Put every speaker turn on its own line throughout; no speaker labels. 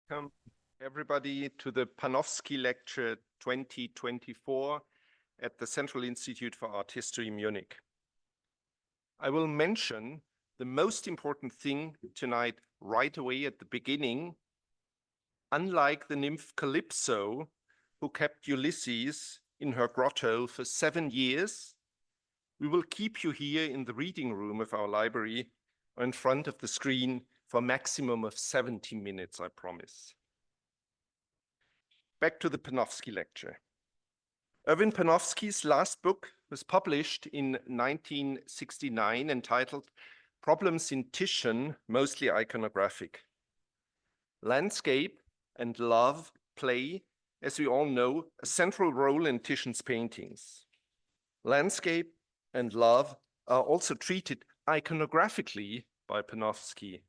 Welcome everybody to the Panofsky lecture 2024 at the Zentralinstitut for Art History, Munich. I will mention the most important thing tonight right away at the beginning. Unlike the nymph Calypso, who kept Ulysses in her grotto for 7 years, we will keep you here in the reading room of our library or in front of the screen for a maximum of 70 minutes, I promise. Back to the Panofsky lecture. Erwin Panofsky's last book was published in 1969, entitled Problems in Titian, Mostly Iconographic. Landscape and love play, as we all know, a central role in Titian's paintings. Landscape and love are also treated iconographically by Panofsky.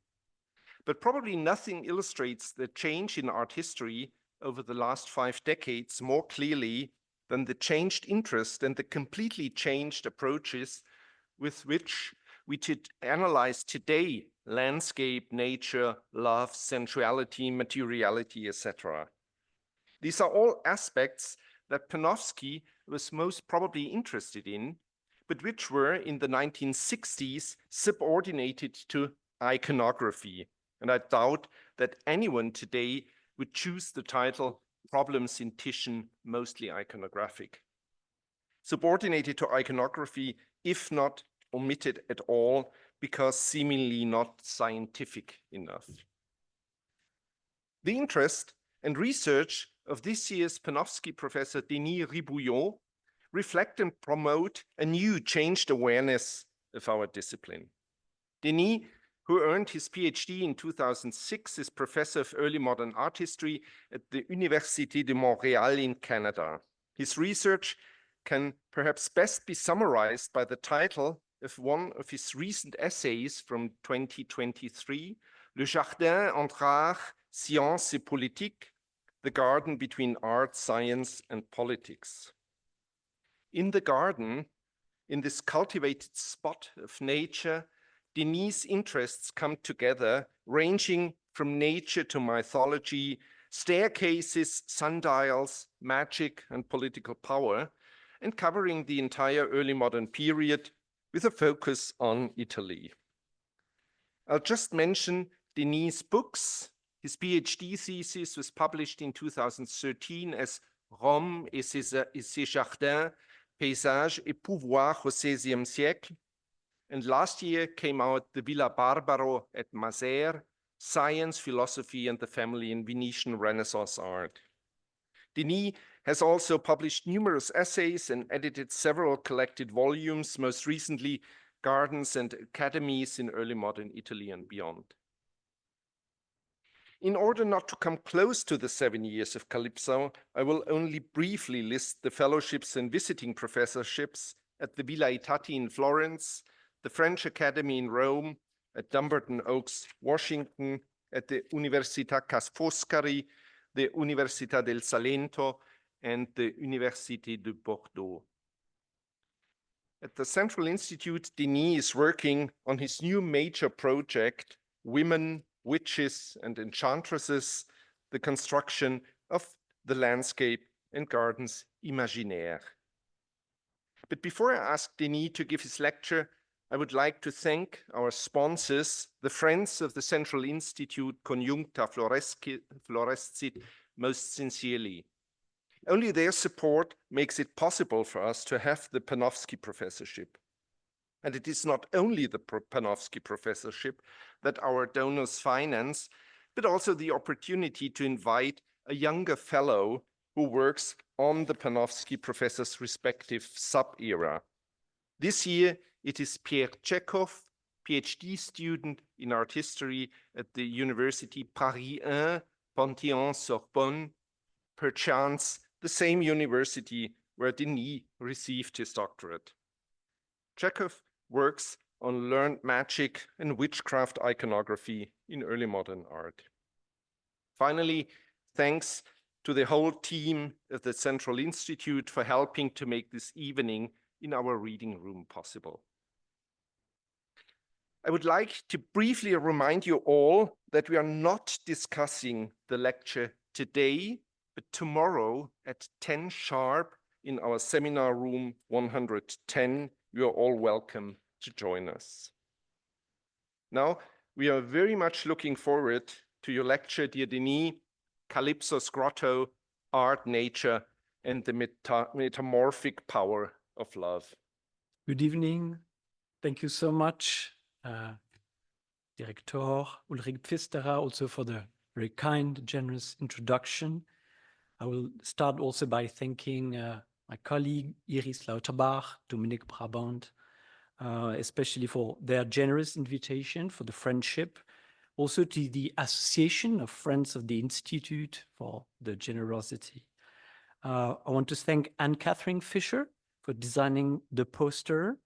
But probably nothing illustrates the change in art history over the last 5 decades more clearly than the changed interest and the completely changed approaches with which we analyze today landscape, nature, love, sensuality, materiality, etc. These are all aspects that Panofsky was most probably interested in, but which were in the 1960s subordinated to iconography. And I doubt that anyone today would choose the title Problems in Titian, Mostly Iconographic. Subordinated to iconography, if not omitted at all, because seemingly not scientific enough. The interest and research of this year's Panofsky professor Denis Ribouillault reflect and promote a new changed awareness of our discipline. Denis, who earned his PhD in 2006, is professor of early modern art history at the Université de Montréal in Canada. His research can perhaps best be summarized by the title of one of his recent essays from 2023, Le Jardin entre art, science et politique, the garden between art, science, and politics. In the garden, in this cultivated spot of nature, Denis' interests come together, ranging from nature to mythology, staircases, sundials, magic, and political power, and covering the entire early modern period with a focus on Italy. I'll just mention Denis' books. His PhD thesis was published in 2013 as Rome et ses jardins, paysages et pouvoir au XVIe siècle. And last year came out the Villa Barbaro at Mazères, Science, Philosophy, and the Family in Venetian Renaissance Art. Denis has also published numerous essays and edited several collected volumes, most recently Gardens and Academies in Early Modern Italy and Beyond. In order not to come close to the 7 years of Calypso, I will only briefly list the fellowships and visiting professorships at the Villa Itati in Florence, the French Academy in Rome, at Dumbarton Oaks, Washington, at the Università Ca' Foscari, the Università del Salento, and the Université de Bordeaux. At the Zentralinstitut, Denis is working on his new major project, Women, Witches, and Enchantresses, the construction of the landscape and gardens imaginaire. But before I ask Denis to give his lecture, I would like to thank our sponsors, the Friends of the Zentralinstitut Conjuncta Florescit, most sincerely. Only their support makes it possible for us to have the Panofsky professorship. And it is not only the Panofsky professorship that our donors finance, but also the opportunity to invite a younger fellow who works on the Panofsky professor's respective sub-era. This year, it is Pierre Chekhov, PhD student in art history at the University Paris I, Panthéon-Sorbonne, perchance the same university where Denis received his doctorate. Chekhov works on learned magic and witchcraft iconography in early modern art. Finally, thanks to the whole team at the Zentralinstitut for helping to make this evening in our reading room possible. I would like to briefly remind you all that we are not discussing the lecture today, but tomorrow at 10 sharp in our seminar room 110. You are all welcome to join us. Now, we are very much looking forward to your lecture, dear Denis, Calypso's Grotto, Art, Nature, and the Metamorphic Power of Love.
Good evening. Thank you so much, Director Ulrich Pfisterer, also for the very kind, generous introduction. I will start also by thanking my colleague Iris Lauterbach, Dominique Brabant, especially for their generous invitation, for the friendship, also to the Association of Friends of the Institute for the generosity. I want to thank Anne-Catherine Fisher for designing the poster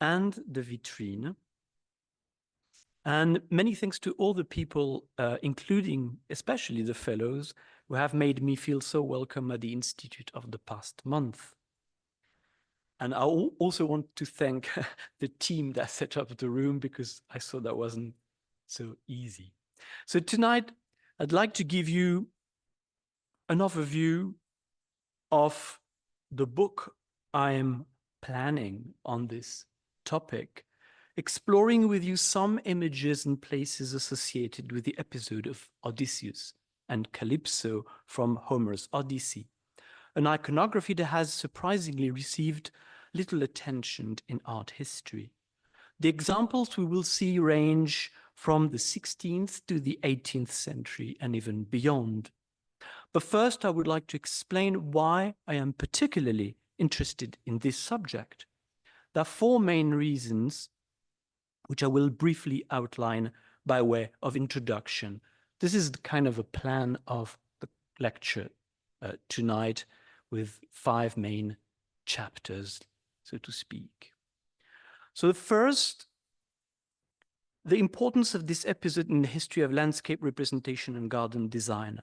and the vitrine. And many thanks to all the people, including especially the fellows, who have made me feel so welcome at the Institute of the past month. And I also want to thank the team that set up the room, because I saw that wasn't so easy. So tonight, I'd like to give you an overview of the book I'm planning on this topic, exploring with you some images and places associated with the episode of Odysseus and Calypso from Homer's Odyssey, an iconography that has surprisingly received little attention in art history. The examples we will see range from the 16th to the 18th century and even beyond. But first, I would like to explain why I am particularly interested in this subject. There are four main reasons, which I will briefly outline by way of introduction. This is kind of a plan of the lecture tonight, with 5 main chapters, so to speak. So first, the importance of this episode in the history of landscape representation and garden design.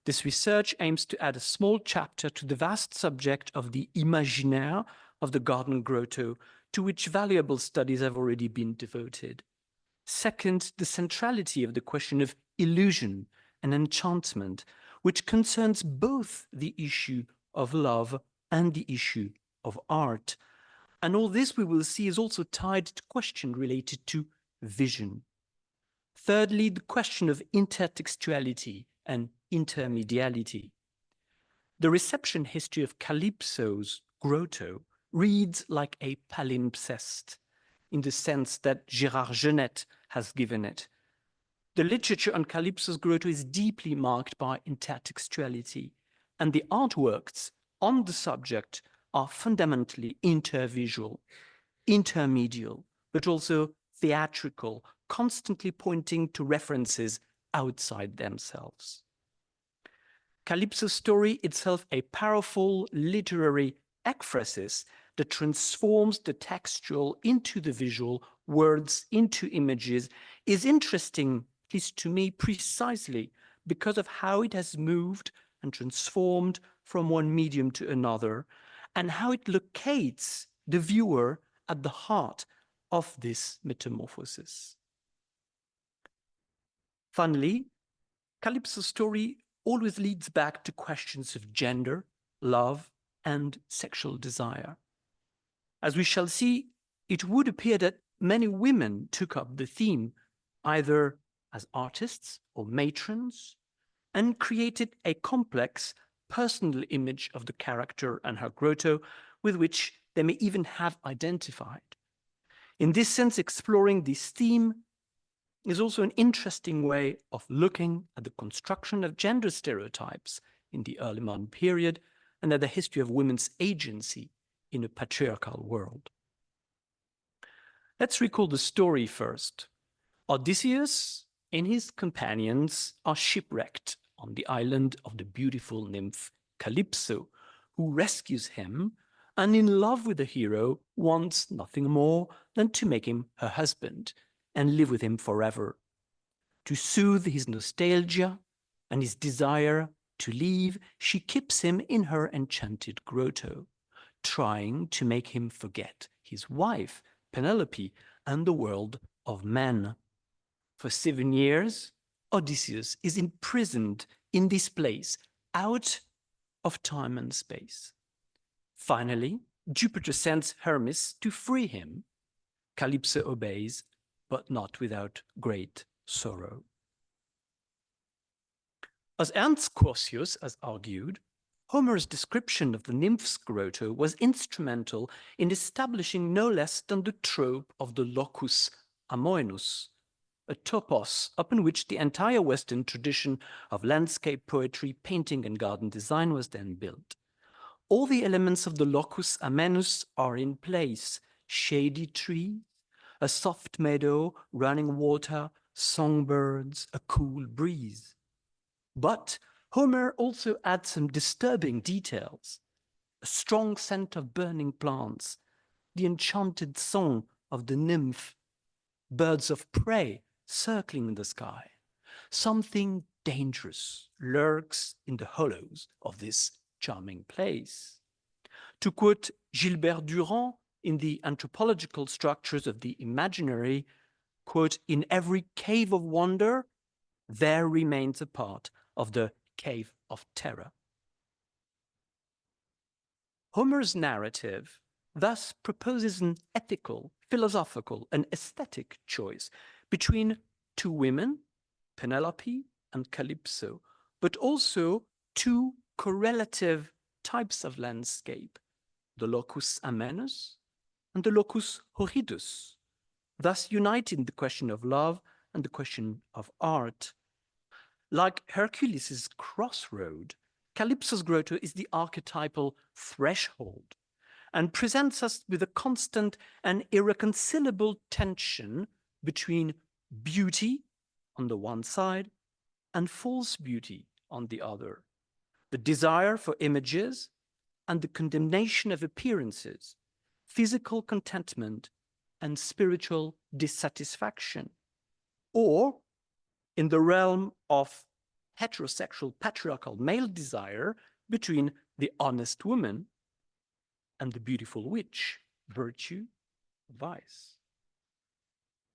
This research aims to add a small chapter to the vast subject of the imaginaire of the garden grotto, to which valuable studies have already been devoted. Second, the centrality of the question of illusion and enchantment, which concerns both the issue of love and the issue of art. And all this, we will see, is also tied to questions related to vision. Thirdly, the question of intertextuality and intermediality. The reception history of Calypso's Grotto reads like a palimpsest, in the sense that Gérard Genette has given it. The literature on Calypso's Grotto is deeply marked by intertextuality, and the artworks on the subject are fundamentally intervisual, intermedial, but also theatrical, constantly pointing to references outside themselves. Calypso's story, itself a powerful literary ekphrasis that transforms the textual into the visual, words into images, is interesting, at least to me, precisely because of how it has moved and transformed from one medium to another, and how it locates the viewer at the heart of this metamorphosis. Finally, Calypso's story always leads back to questions of gender, love, and sexual desire. As we shall see, it would appear that many women took up the theme, either as artists or matrons, and created a complex personal image of the character and her grotto, with which they may even have identified. In this sense, exploring this theme is also an interesting way of looking at the construction of gender stereotypes in the early modern period, and at the history of women's agency in a patriarchal world. Let's recall the story first. Odysseus and his companions are shipwrecked on the island of the beautiful nymph Calypso, who rescues him, and in love with the hero, wants nothing more than to make him her husband and live with him forever. To soothe his nostalgia and his desire to leave, she keeps him in her enchanted grotto, trying to make him forget his wife, Penelope, and the world of men. For 7 years, Odysseus is imprisoned in this place, out of time and space. Finally, Jupiter sends Hermes to free him. Calypso obeys, but not without great sorrow. As Ernst Curtius has argued, Homer's description of the nymph's grotto was instrumental in establishing no less than the trope of the locus amoenus, a topos upon which the entire Western tradition of landscape poetry, painting, and garden design was then built. All the elements of the locus amoenus are in place: shady trees, a soft meadow, running water, songbirds, a cool breeze. But Homer also adds some disturbing details: a strong scent of burning plants, the enchanted song of the nymph, birds of prey circling in the sky. Something dangerous lurks in the hollows of this charming place. To quote Gilbert Durand in the Anthropological Structures of the Imaginary, quote, "In every cave of wonder, there remains a part of the cave of terror." Homer's narrative thus proposes an ethical, philosophical, and aesthetic choice between two women, Penelope and Calypso, but also two correlative types of landscape, the locus amoenus and the locus horridus, thus uniting the question of love and the question of art. Like Hercules' crossroad, Calypso's grotto is the archetypal threshold and presents us with a constant and irreconcilable tension between beauty on the one side and false beauty on the other, the desire for images and the condemnation of appearances, physical contentment and spiritual dissatisfaction, or in the realm of heterosexual patriarchal male desire between the honest woman and the beautiful witch, virtue, vice.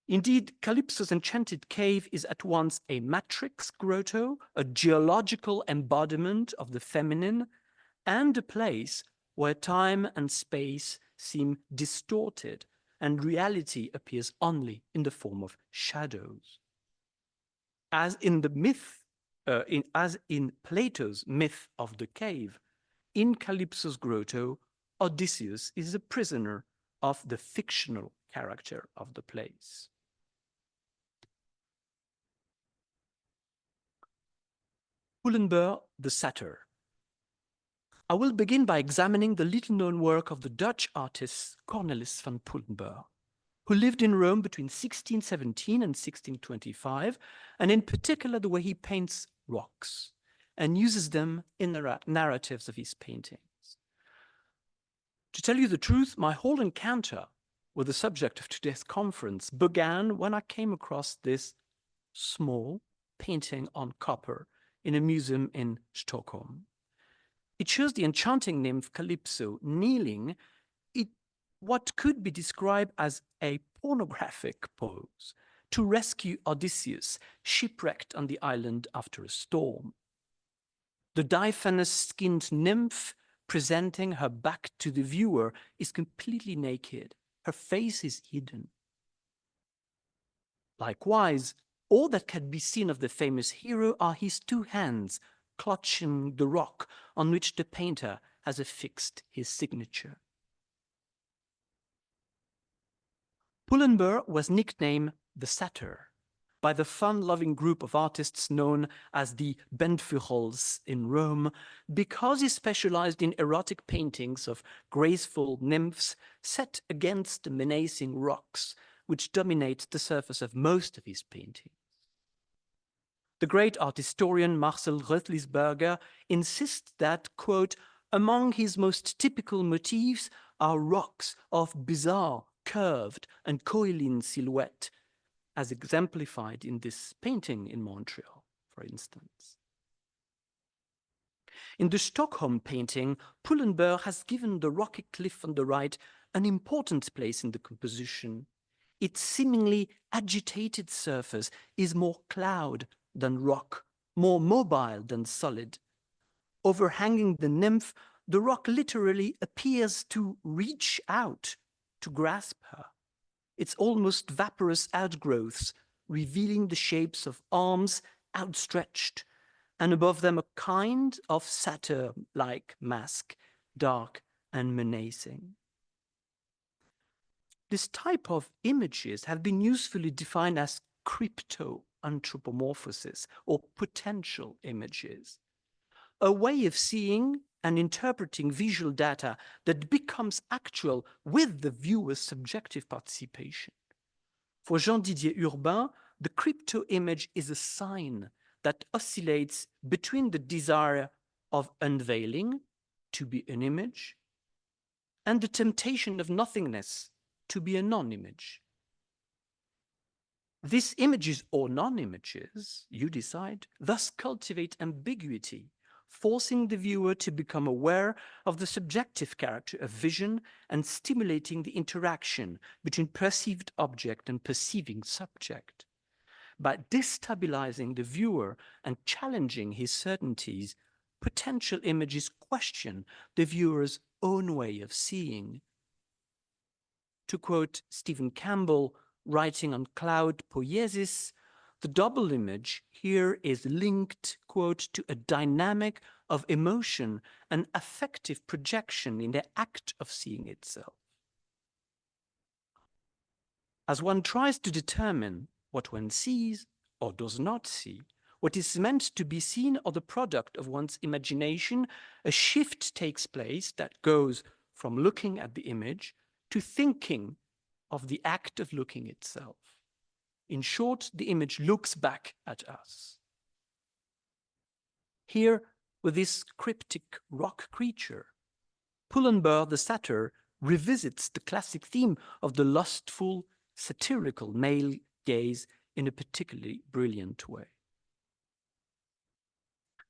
Indeed, Calypso's enchanted cave is at once a matrix grotto, a geological embodiment of the feminine, and a place where time and space seem distorted and reality appears only in the form of shadows. As in the myth, as in Plato's myth of the cave, in Calypso's grotto, Odysseus is a prisoner of the fictional character of the place. Pullenberg, the Satyr. I will begin by examining the little-known work of the Dutch artist Cornelis van Pullenberg, who lived in Rome between 1617 and 1625, and in particular the way he paints rocks and uses them in the narratives of his paintings. To tell you the truth, my whole encounter with the subject of today's conference began when I came across this small painting on copper in a museum in Stockholm. It shows the enchanting nymph Calypso kneeling in what could be described as a pornographic pose to rescue Odysseus, shipwrecked on the island after a storm. The diaphanous-skinned nymph presenting her back to the viewer is completely naked. Her face is hidden. Likewise, all that can be seen of the famous hero are his two hands clutching the rock on which the painter has affixed his signature. Pullenberg was nicknamed the Satyr by the fun-loving group of artists known as the Bentvuchels in Rome, because he specialized in erotic paintings of graceful nymphs set against the menacing rocks which dominate the surface of most of his paintings. The great art historian Marcel Röthlisberger insists that, quote, among his most typical motifs are rocks of bizarre, curved, and coiling silhouette, as exemplified in this painting in Montreal, for instance. In the Stockholm painting, Pullenberg has given the rocky cliff on the right an important place in the composition. Its seemingly agitated surface is more cloud than rock, more mobile than solid. Overhanging the nymph, the rock literally appears to reach out, to grasp her. Its almost vaporous outgrowths revealing the shapes of arms outstretched, and above them a kind of satyr-like mask, dark and menacing. This type of images have been usefully defined as crypto-anthropomorphosis, or potential images, a way of seeing and interpreting visual data that becomes actual with the viewer's subjective participation. For Jean-Didier Urbain, the crypto image is a sign that oscillates between the desire of unveiling, to be an image, and the temptation of nothingness, to be a non-image. These images or non-images, you decide, thus cultivate ambiguity, forcing the viewer to become aware of the subjective character of vision and stimulating the interaction between perceived object and perceiving subject. By destabilizing the viewer and challenging his certainties, potential images question the viewer's own way of seeing. To quote Stephen Campbell, writing on cloud poiesis, the double image here is linked, quote, to a dynamic of emotion and affective projection in the act of seeing itself. As one tries to determine what one sees or does not see, what is meant to be seen or the product of one's imagination, a shift takes place that goes from looking at the image to thinking of the act of looking itself. In short, the image looks back at us. Here, with this cryptic rock creature, Pullenberg the satyr revisits the classic theme of the lustful, satirical male gaze in a particularly brilliant way.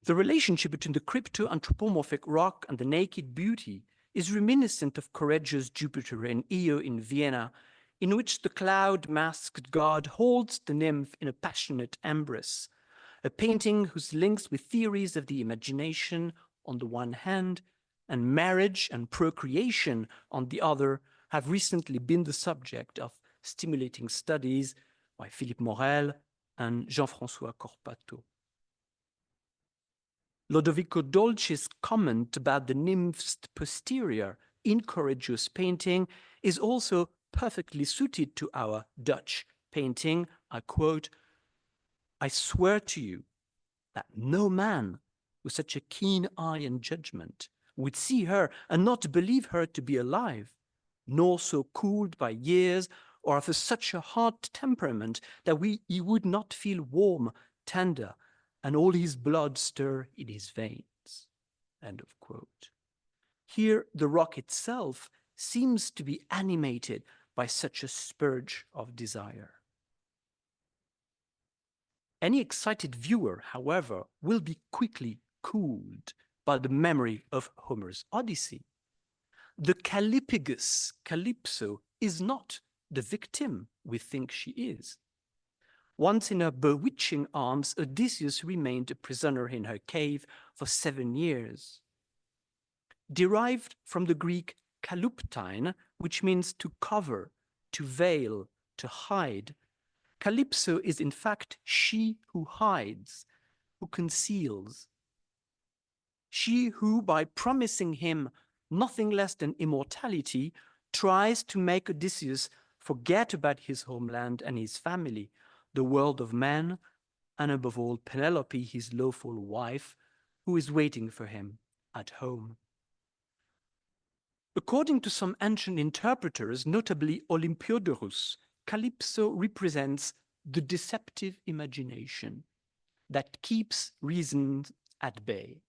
The relationship between the crypto-anthropomorphic rock and the naked beauty is reminiscent of Correggio's Jupiter and Io in Vienna, in which the cloud-masked god holds the nymph in a passionate embrace, a painting whose links with theories of the imagination on the one hand and marriage and procreation on the other have recently been the subject of stimulating studies by Philippe Morel and Jean-François Corpato. Lodovico Dolci's comment about the nymph's posterior in Correggio's painting is also perfectly suited to our Dutch painting. I quote, "I swear to you that no man with such a keen eye and judgment would see her and not believe her to be alive, nor so cooled by years or of such a hard temperament that he would not feel warm, tender, and all his blood stir in his veins." End of quote. Here, the rock itself seems to be animated by such a spurge of desire. Any excited viewer, however, will be quickly cooled by the memory of Homer's Odyssey. The Callipygus, Calypso, is not the victim we think she is. Once in her bewitching arms, Odysseus remained a prisoner in her cave for 7 years. Derived from the Greek kaluptein, which means to cover, to veil, to hide, Calypso is in fact she who hides, who conceals. She who, by promising him nothing less than immortality, tries to make Odysseus forget about his homeland and his family, the world of men, and above all Penelope, his lawful wife, who is waiting for him at home. According to some ancient interpreters, notably Olympiodorus, Calypso represents the deceptive imagination that keeps reason at bay.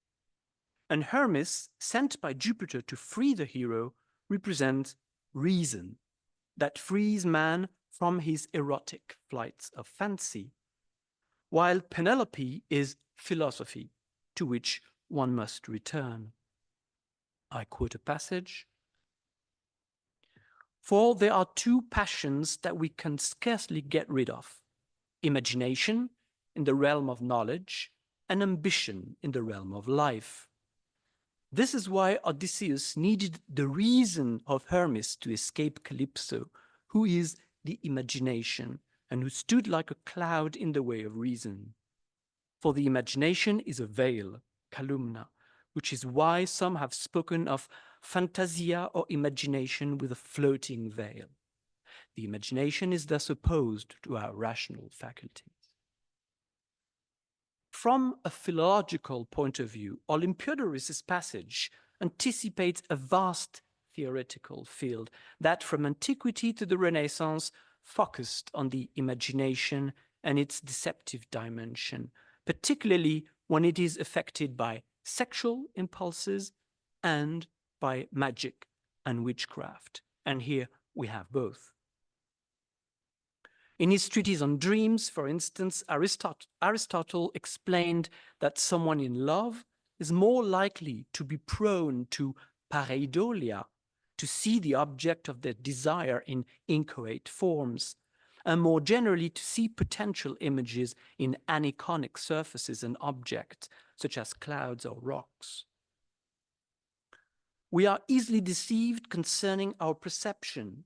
And Hermes, sent by Jupiter to free the hero, represents reason that frees man from his erotic flights of fancy, while Penelope is philosophy, to which one must return. I quote a passage. "For there are two passions that we can scarcely get rid of, imagination in the realm of knowledge and ambition in the realm of life. This is why Odysseus needed the reason of Hermes to escape Calypso, who is the imagination and who stood like a cloud in the way of reason. For the imagination is a veil, calumna, which is why some have spoken of fantasia or imagination with a floating veil. The imagination is thus opposed to our rational faculties. From a philological point of view, Olympiodorus' passage anticipates a vast theoretical field that from antiquity to the Renaissance focused on the imagination and its deceptive dimension, particularly when it is affected by sexual impulses and by magic and witchcraft. And here we have both. In his treatise on dreams, for instance, Aristotle explained that someone in love is more likely to be prone to pareidolia, to see the object of their desire in inchoate forms, and more generally to see potential images in aniconic surfaces and objects, such as clouds or rocks. We are easily deceived concerning our perception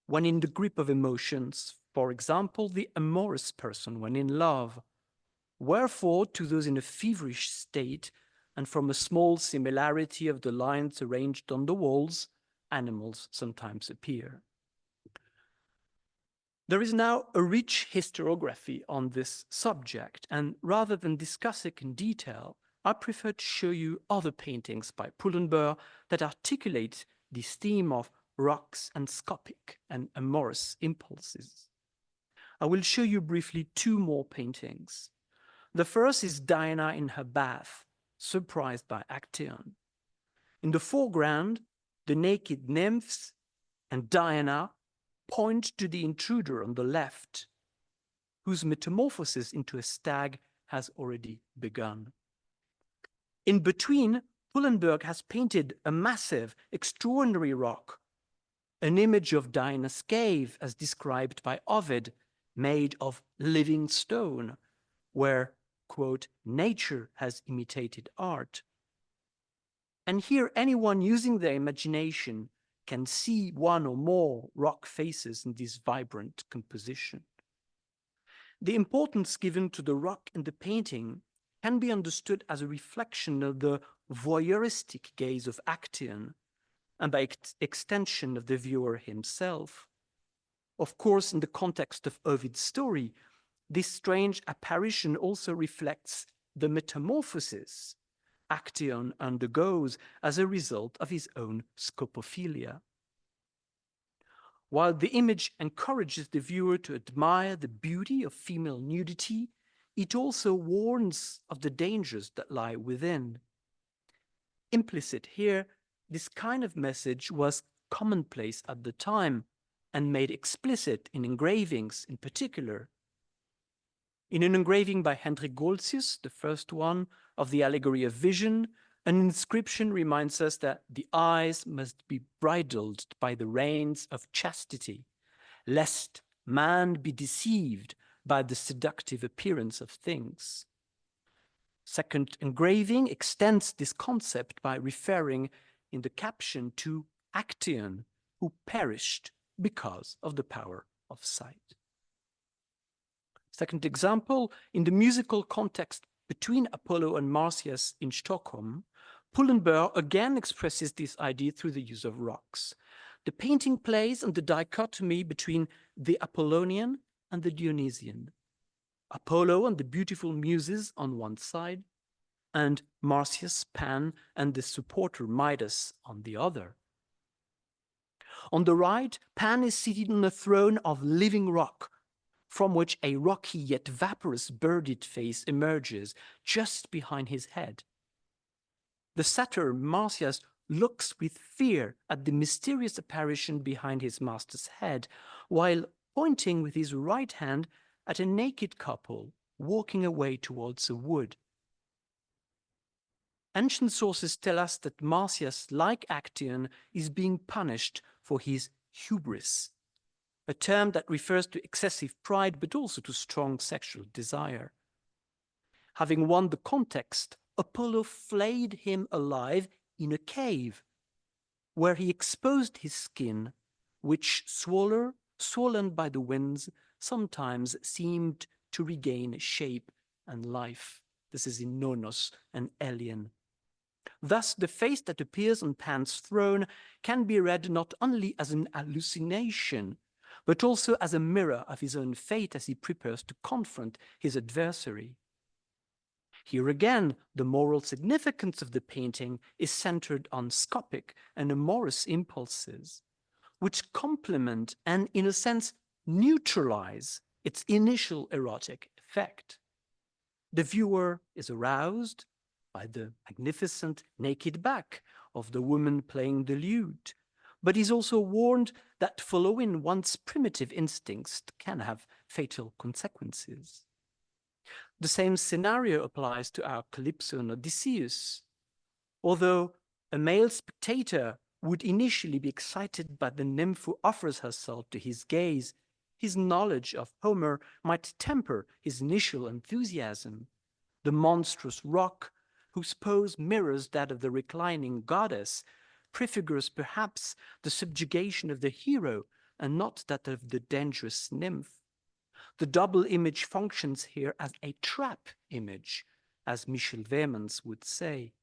when in the grip of emotions, for example, the amorous person when in love. Wherefore, to those in a feverish state, and from a small similarity of the lines arranged on the walls, animals sometimes appear. There is now a rich historiography on this subject, and rather than discuss it in detail, I prefer to show you other paintings by Pullenberg that articulate this theme of rocks and scopic and amorous impulses. I will show you briefly two more paintings. The first is Diana in her bath, surprised by Actaeon. In the foreground, the naked nymphs and Diana point to the intruder on the left, whose metamorphosis into a stag has already begun. In between, Pullenberg has painted a massive, extraordinary rock, an image of Diana's cave as described by Ovid, made of living stone, where, quote, nature has imitated art. And here anyone using their imagination can see one or more rock faces in this vibrant composition. The importance given to the rock in the painting can be understood as a reflection of the voyeuristic gaze of Actaeon, and by extension of the viewer himself. Of course, in the context of Ovid's story, this strange apparition also reflects the metamorphosis Actaeon undergoes as a result of his own scopophilia. While the image encourages the viewer to admire the beauty of female nudity, it also warns of the dangers that lie within. Implicit here, this kind of message was commonplace at the time and made explicit in engravings in particular. In an engraving by Hendrik Goltzius, the first one, of the allegory of vision, an inscription reminds us that the eyes must be bridled by the reins of chastity, lest man be deceived by the seductive appearance of things. Second engraving extends this concept by referring in the caption to Actaeon, who perished because of the power of sight. Second example, in the musical context between Apollo and Marsyas in Stockholm, Pullenberg again expresses this idea through the use of rocks. The painting plays on the dichotomy between the Apollonian and the Dionysian. Apollo and the beautiful muses on one side, and Marsyas, Pan, and the supporter Midas on the other. On the right, Pan is seated on a throne of living rock, from which a rocky yet vaporous birded face emerges just behind his head. The satyr Marsyas looks with fear at the mysterious apparition behind his master's head, while pointing with his right hand at a naked couple walking away towards a wood. Ancient sources tell us that Marsyas, like Actaeon, is being punished for his hubris, a term that refers to excessive pride but also to strong sexual desire. Having won the contest, Apollo flayed him alive in a cave, where he exposed his skin, which, swollen by the winds, sometimes seemed to regain shape and life. This is in Nonos and Elian. Thus, the face that appears on Pan's throne can be read not only as an hallucination, but also as a mirror of his own fate as he prepares to confront his adversary. Here again, the moral significance of the painting is centered on scopic and amorous impulses, which complement and, in a sense, neutralize its initial erotic effect. The viewer is aroused by the magnificent naked back of the woman playing the lute, but is also warned that following one's primitive instincts can have fatal consequences. The same scenario applies to our Calypso and Odysseus. Although a male spectator would initially be excited by the nymph who offers herself to his gaze, his knowledge of Homer might temper his initial enthusiasm. The monstrous rock, whose pose mirrors that of the reclining goddess, prefigures perhaps the subjugation of the hero and not that of the dangerous nymph. The double image functions here as a trap image, as Michel Vehmans would say.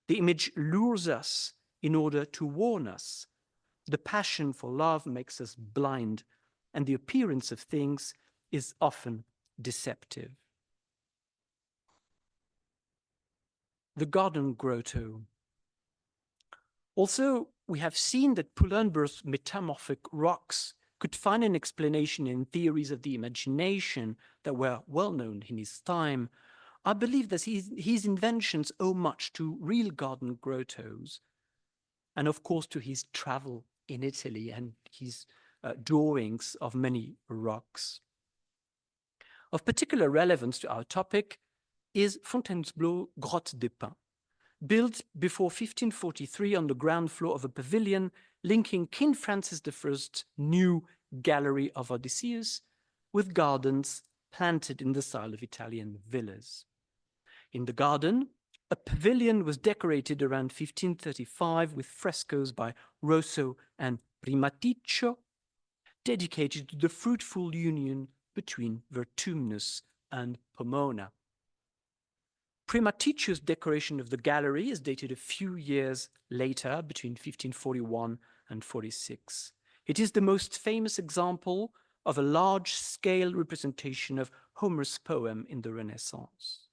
The image lures us in order to warn us. The passion for love makes us blind, and the appearance of things is often deceptive. The Garden Grotto. Also, we have seen that Pullenberg's metamorphic rocks could find an explanation in theories of the imagination that were well known in his time. I believe that his inventions owe much to real garden grottos, and of course to his travel in Italy and his drawings of many rocks. Of particular relevance to our topic is Fontainebleau's Grotte des Pins, built before 1543 on the ground floor of a pavilion linking King Francis I's new gallery of Odysseus with gardens planted in the style of Italian villas. In the garden, a pavilion was decorated around 1535 with frescoes by Rosso and Primaticcio, dedicated to the fruitful union between Vertumnus and Pomona. Primaticio's decoration of the gallery is dated a few years later, between 1541 and 46. It is the most famous example of a large-scale representation of Homer's poem in the Renaissance.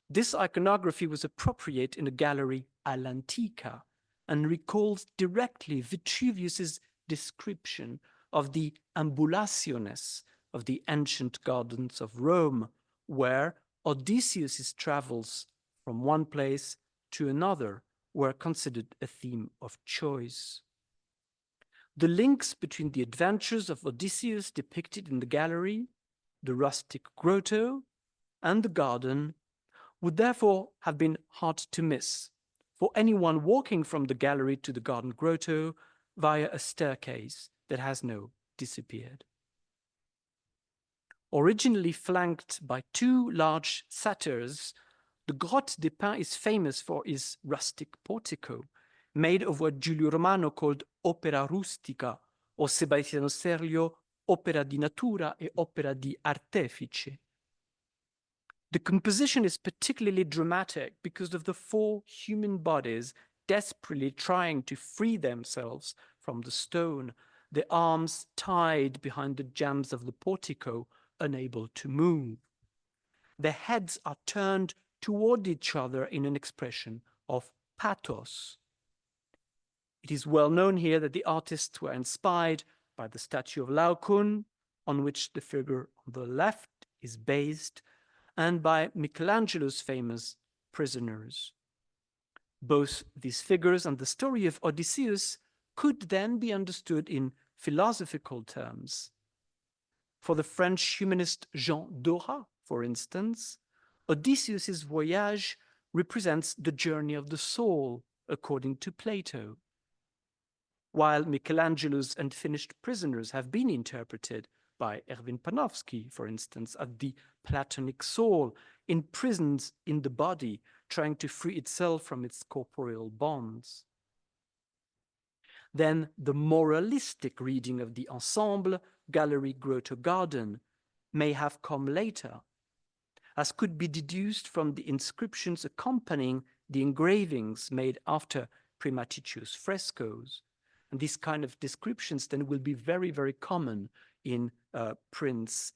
This iconography was appropriate in a gallery all'antica and recalls directly Vitruvius's description of the ambulationes of the ancient gardens of Rome, where Odysseus's travels from one place to another were considered a theme of choice. The links between the adventures of Odysseus depicted in the gallery, the rustic grotto, and the garden would therefore have been hard to miss for anyone walking from the gallery to the garden grotto via a staircase that has now disappeared. Originally flanked by two large satyrs, the Grotte des Pins is famous for its rustic portico, made of what Giulio Romano called opera rustica, or Sebastiano Serlio opera di natura e opera di artefice. The composition is particularly dramatic because of the four human bodies desperately trying to free themselves from the stone, their arms tied behind the jambs of the portico, unable to move. Their heads are turned toward each other in an expression of pathos. It is well known here that the artists were inspired by the statue of Laocoon, on which the figure on the left is based, and by Michelangelo's famous Prisoners. Both these figures and the story of Odysseus could then be understood in philosophical terms. For the French humanist Jean Dorat, for instance, Odysseus's voyage represents the journey of the soul, according to Plato, while Michelangelo's Unfinished Prisoners have been interpreted by Erwin Panofsky, for instance, as the Platonic soul, imprisoned in the body, trying to free itself from its corporeal bonds. Then the moralistic reading of the ensemble, gallery, grotto, garden, may have come later, as could be deduced from the inscriptions accompanying the engravings made after Primaticio's frescoes. And these kind of descriptions then will be very, very common in prints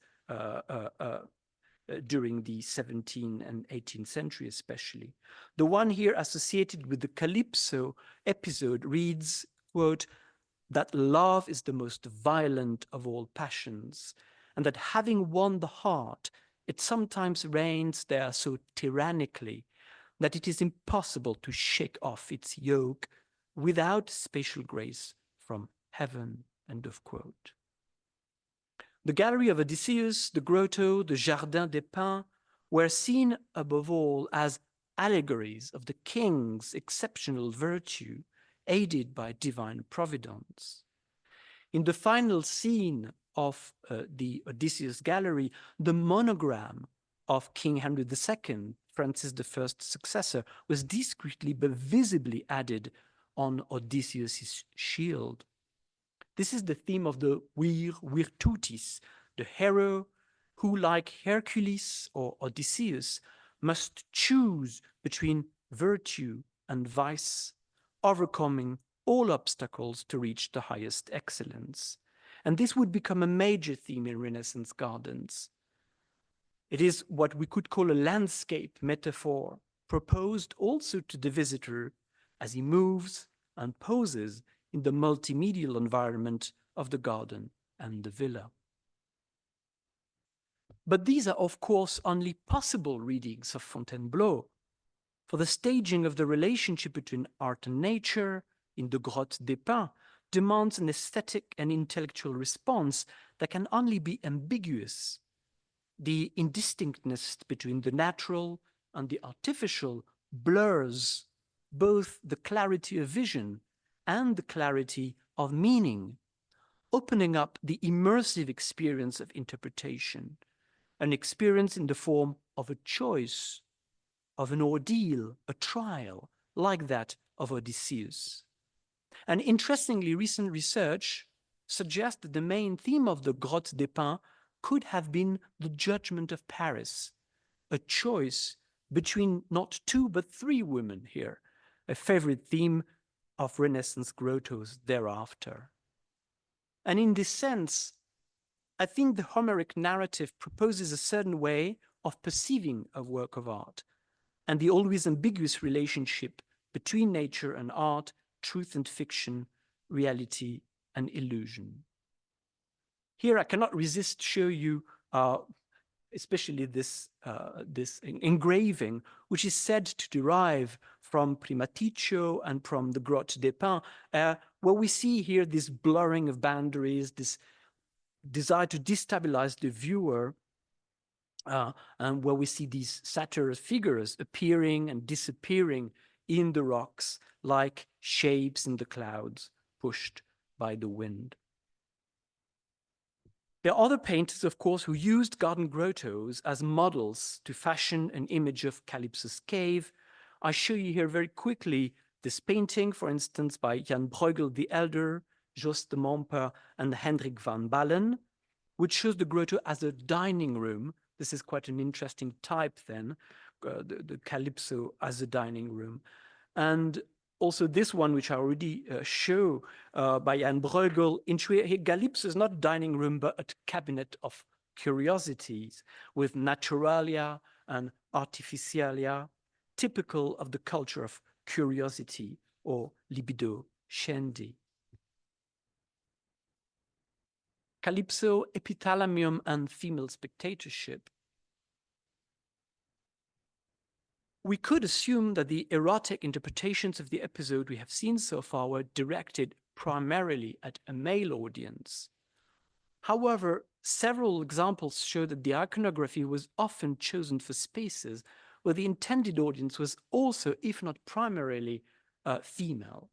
during the 17th and 18th century especially. The one here associated with the Calypso episode reads, quote, that love is the most violent of all passions, and that having won the heart, it sometimes reigns there so tyrannically that it is impossible to shake off its yoke without special grace from heaven, end of quote. The gallery of Odysseus, the grotto, the Jardin des Pins were seen above all as allegories of the king's exceptional virtue, aided by divine providence. In the final scene of the Odysseus gallery, the monogram of King Henry II, Francis I's successor, was discreetly but visibly added on Odysseus' shield. This is the theme of the vir virtutis, the hero who, like Hercules or Odysseus, must choose between virtue and vice, overcoming all obstacles to reach the highest excellence. And this would become a major theme in Renaissance gardens. It is what we could call a landscape metaphor, proposed also to the visitor as he moves and poses in the multimedial environment of the garden and the villa. But these are, of course, only possible readings of Fontainebleau. For the staging of the relationship between art and nature in the Grotte des Pins demands an aesthetic and intellectual response that can only be ambiguous. The indistinctness between the natural and the artificial blurs both the clarity of vision and the clarity of meaning, opening up the immersive experience of interpretation, an experience in the form of a choice, of an ordeal, a trial, like that of Odysseus. And interestingly, recent research suggests that the main theme of the Grotte des Pins could have been the judgment of Paris, a choice between not two but three women here, a favorite theme of Renaissance grottos thereafter. And in this sense, I think the Homeric narrative proposes a certain way of perceiving a work of art, and the always ambiguous relationship between nature and art, truth and fiction, reality and illusion. Here I cannot resist show you especially this engraving, which is said to derive from Primaticcio and from the Grotte des Pins, where we see here this blurring of boundaries, this desire to destabilize the viewer, and where we see these satyr figures appearing and disappearing in the rocks like shapes in the clouds pushed by the wind. There are other painters, of course, who used garden grottos as models to fashion an image of Calypso's cave. I show you here very quickly this painting, for instance, by Jan Bruegel the Elder, Jos de Momper, and Hendrik van Ballen, which shows the grotto as a dining room. This is quite an interesting type then, the Calypso as a dining room. And also this one, which I already show by Jan Bruegel, in which Calypso is not a dining room, but a cabinet of curiosities with naturalia and artificialia, typical of the culture of curiosity or libido scendi. Calypso, epithalamium, and female spectatorship. We could assume that the erotic interpretations of the episode we have seen so far were directed primarily at a male audience. However, several examples show that the iconography was often chosen for spaces where the intended audience was also, if not primarily, female.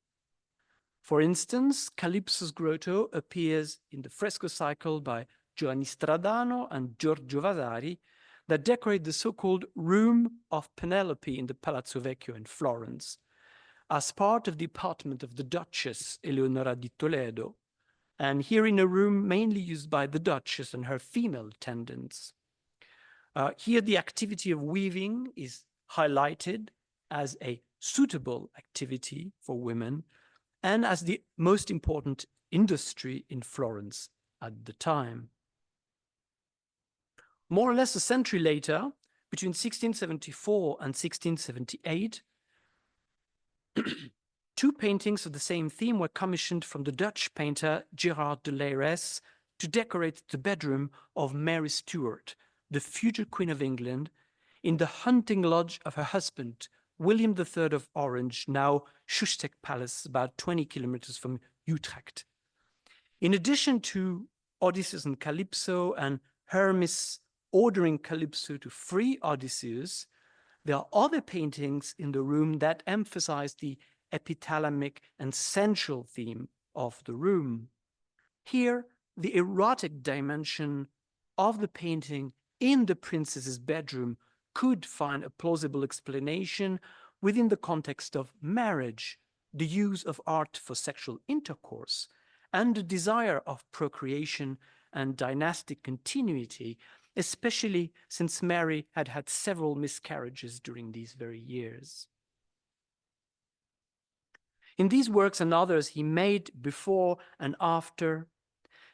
For instance, Calypso's grotto appears in the fresco cycle by Giovanni Stradano and Giorgio Vasari that decorate the so-called Room of Penelope in the Palazzo Vecchio in Florence, as part of the apartment of the Duchess Eleonora di Toledo, and here in a room mainly used by the Duchess and her female attendants. Here the activity of weaving is highlighted as a suitable activity for women and as the most important industry in Florence at the time. More or less a century later, between 1674 and 1678, two paintings of the same theme were commissioned from the Dutch painter Gerard de Layres to decorate the bedroom of Mary Stuart, the future Queen of England, in the hunting lodge of her husband, William III of Orange, now Soestdijk Palace, about 20 kilometers from Utrecht. In addition to Odysseus and Calypso and Hermes ordering Calypso to free Odysseus, there are other paintings in the room that emphasize the epithalamic and central theme of the room. Here, the erotic dimension of the painting in the princess's bedroom could find a plausible explanation within the context of marriage, the use of art for sexual intercourse, and the desire of procreation and dynastic continuity, especially since Mary had had several miscarriages during these very years. In these works and others he made before and after,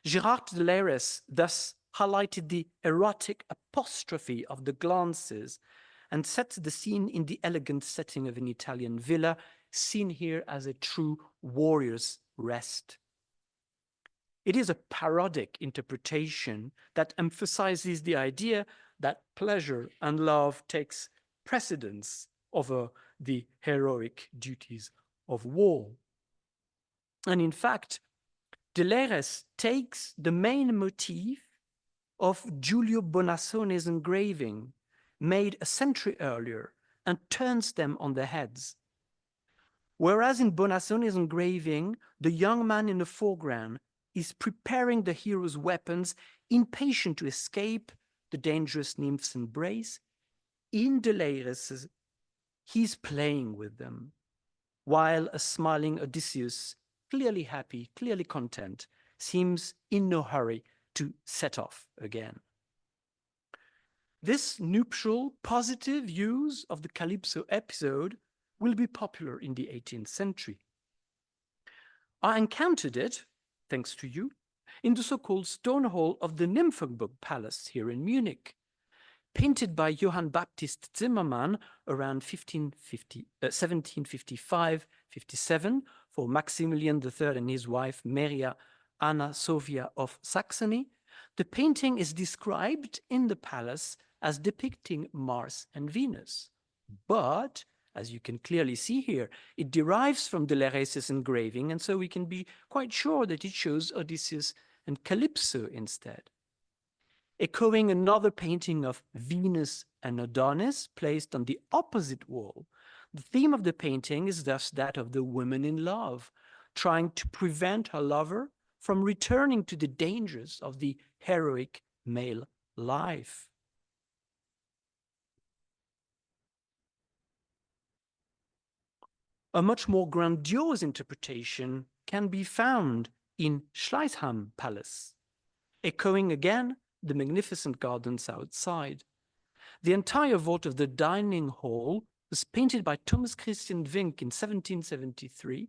Gerard de Layres thus highlighted the erotic apostrophe of the glances and set the scene in the elegant setting of an Italian villa, seen here as a true warrior's rest. It is a parodic interpretation that emphasizes the idea that pleasure and love takes precedence over the heroic duties of war. And in fact, de Layres takes the main motif of Giulio Bonassone's engraving made a century earlier and turns them on their heads. Whereas in Bonassone's engraving, the young man in the foreground is preparing the hero's weapons, impatient to escape the dangerous nymph's embrace, in de Layres, he's playing with them, while a smiling Odysseus, clearly happy, clearly content, seems in no hurry to set off again. This nuptial, positive use of the Calypso episode will be popular in the 18th century. I encountered it, thanks to you, in the so-called stone hall of the Nymphenburg Palace here in Munich, painted by Johann Baptist Zimmermann around 1755-57 for Maximilian III and his wife Maria Anna Sophia of Saxony. The painting is described in the palace as depicting Mars and Venus, but as you can clearly see here, it derives from de Layres' engraving, and so we can be quite sure that it shows Odysseus and Calypso instead. Echoing another painting of Venus and Adonis placed on the opposite wall, the theme of the painting is thus that of the woman in love, trying to prevent her lover from returning to the dangers of the heroic male life. A much more grandiose interpretation can be found in Schleißheim Palace, echoing again the magnificent gardens outside. The entire vault of the dining hall was painted by Thomas Christian Wink in 1773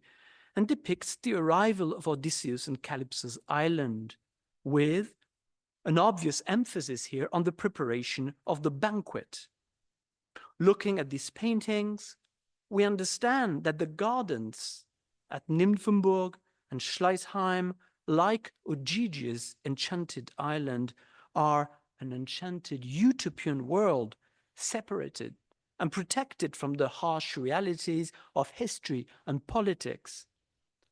and depicts the arrival of Odysseus on Calypso's island, with an obvious emphasis here on the preparation of the banquet. Looking at these paintings, we understand that the gardens at Nymphenburg and Schleißheim, like Ogygi's enchanted island, are an enchanted utopian world, separated and protected from the harsh realities of history and politics.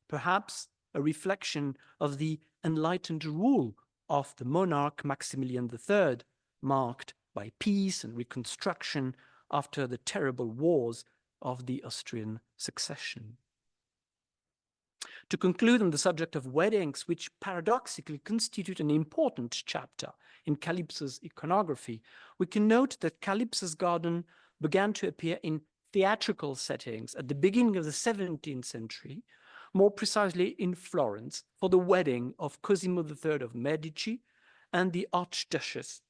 Perhaps a reflection of the enlightened rule of the monarch Maximilian III, marked by peace and reconstruction after the terrible wars of the Austrian succession. To conclude on the subject of weddings, which paradoxically constitute an important chapter in Calypso's iconography, we can note that Calypso's garden began to appear in theatrical settings at the beginning of the 17th century, more precisely in Florence, for the wedding of Cosimo III of Medici and the Archduchess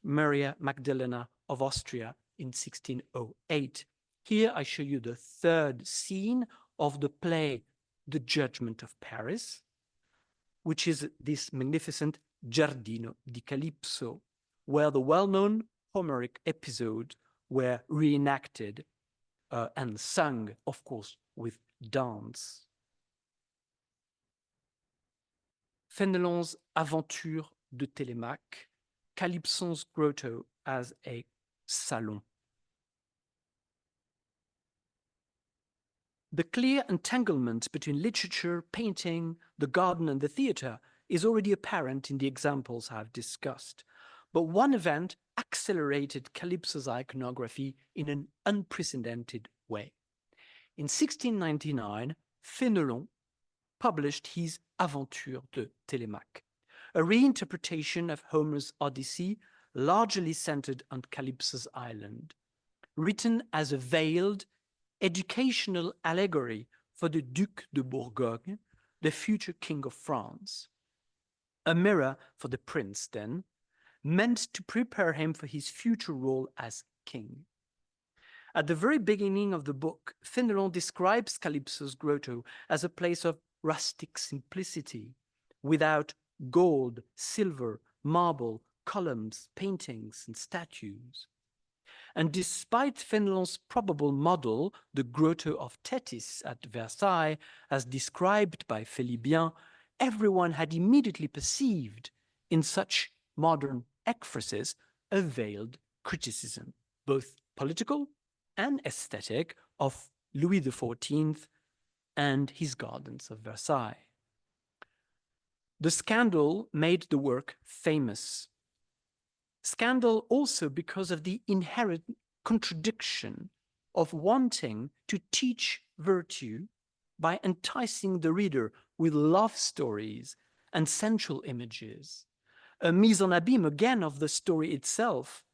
Maria Magdalena of Austria in 1608. Here I show you the third scene of the play The Judgment of Paris, which is this magnificent Giardino di Calypso, where the well-known Homeric episodes were reenacted and sung, of course, with dance. Fénelon's Aventure de Télémaque, Calypso's Grotto as a salon. The clear entanglement between literature, painting, the garden, and the theatre is already apparent in the examples I've discussed. But one event accelerated Calypso's iconography in an unprecedented way. In 1699, Fénelon published his Aventure de Télémaque, a reinterpretation of Homer's Odyssey, largely centered on Calypso's island, written as a veiled educational allegory for the Duc de Bourgogne, the future King of France. A mirror for the prince, then, meant to prepare him for his future role as king. At the very beginning of the book, Fénelon describes Calypso's grotto as a place of rustic simplicity, without gold, silver, marble, columns, paintings, and statues. And despite Fénelon's probable model, the Grotto of Thétis at Versailles, as described by Félibien, everyone had immediately perceived in such modern ekphrasis a veiled criticism, both political and aesthetic, of Louis XIV and his gardens of Versailles. The scandal made the work famous. Scandal also because of the inherent contradiction of wanting to teach virtue by enticing the reader with love stories and sensual images, a mise en abîme again of the story itself,